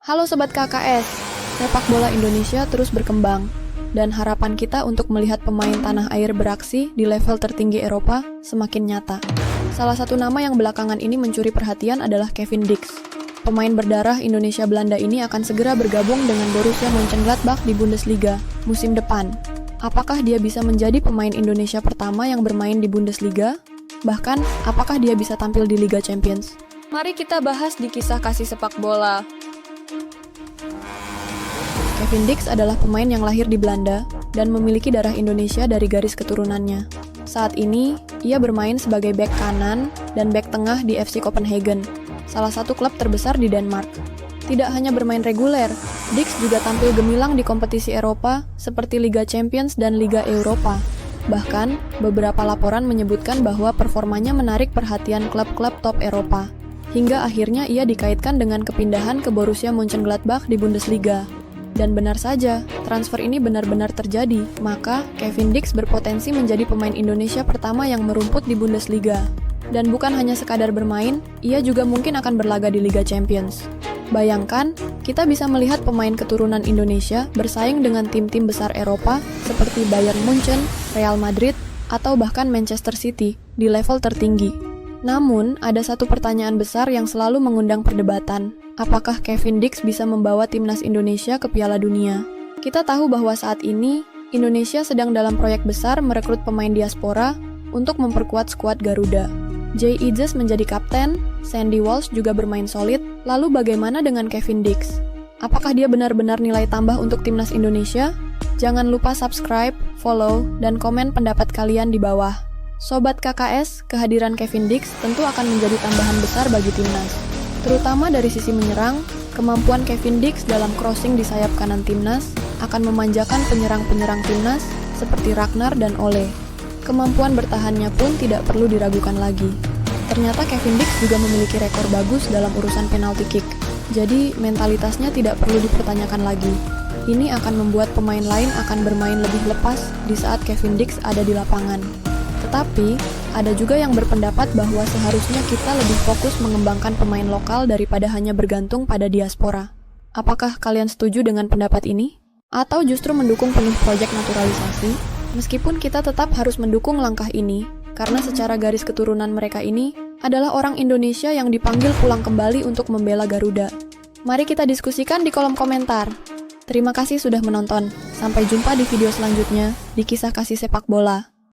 Halo Sobat KKS, sepak bola Indonesia terus berkembang, dan harapan kita untuk melihat pemain tanah air beraksi di level tertinggi Eropa semakin nyata. Salah satu nama yang belakangan ini mencuri perhatian adalah Kevin Dix. Pemain berdarah Indonesia Belanda ini akan segera bergabung dengan Borussia Mönchengladbach di Bundesliga musim depan. Apakah dia bisa menjadi pemain Indonesia pertama yang bermain di Bundesliga? Bahkan, apakah dia bisa tampil di Liga Champions? Mari kita bahas di kisah kasih sepak bola. Kevin Dix adalah pemain yang lahir di Belanda dan memiliki darah Indonesia dari garis keturunannya. Saat ini, ia bermain sebagai bek kanan dan bek tengah di FC Copenhagen, salah satu klub terbesar di Denmark. Tidak hanya bermain reguler, Dix juga tampil gemilang di kompetisi Eropa seperti Liga Champions dan Liga Eropa. Bahkan, beberapa laporan menyebutkan bahwa performanya menarik perhatian klub-klub top Eropa. Hingga akhirnya ia dikaitkan dengan kepindahan ke Borussia Mönchengladbach di Bundesliga. Dan benar saja, transfer ini benar-benar terjadi, maka Kevin Dix berpotensi menjadi pemain Indonesia pertama yang merumput di Bundesliga. Dan bukan hanya sekadar bermain, ia juga mungkin akan berlaga di Liga Champions. Bayangkan, kita bisa melihat pemain keturunan Indonesia bersaing dengan tim-tim besar Eropa seperti Bayern Munchen, Real Madrid, atau bahkan Manchester City di level tertinggi. Namun, ada satu pertanyaan besar yang selalu mengundang perdebatan. Apakah Kevin Dix bisa membawa timnas Indonesia ke Piala Dunia? Kita tahu bahwa saat ini, Indonesia sedang dalam proyek besar merekrut pemain diaspora untuk memperkuat skuad Garuda. Jay Idzes menjadi kapten, Sandy Walsh juga bermain solid, lalu bagaimana dengan Kevin Dix? Apakah dia benar-benar nilai tambah untuk timnas Indonesia? Jangan lupa subscribe, follow, dan komen pendapat kalian di bawah. Sobat KKS, kehadiran Kevin Dix tentu akan menjadi tambahan besar bagi timnas. Terutama dari sisi menyerang, kemampuan Kevin Dix dalam crossing di sayap kanan timnas akan memanjakan penyerang-penyerang timnas seperti Ragnar dan Ole. Kemampuan bertahannya pun tidak perlu diragukan lagi. Ternyata Kevin Dix juga memiliki rekor bagus dalam urusan penalti kick. Jadi mentalitasnya tidak perlu dipertanyakan lagi. Ini akan membuat pemain lain akan bermain lebih lepas di saat Kevin Dix ada di lapangan. Tetapi, ada juga yang berpendapat bahwa seharusnya kita lebih fokus mengembangkan pemain lokal daripada hanya bergantung pada diaspora. Apakah kalian setuju dengan pendapat ini? Atau justru mendukung penuh proyek naturalisasi? Meskipun kita tetap harus mendukung langkah ini, karena secara garis keturunan mereka ini adalah orang Indonesia yang dipanggil pulang kembali untuk membela Garuda. Mari kita diskusikan di kolom komentar. Terima kasih sudah menonton. Sampai jumpa di video selanjutnya di Kisah Kasih Sepak Bola.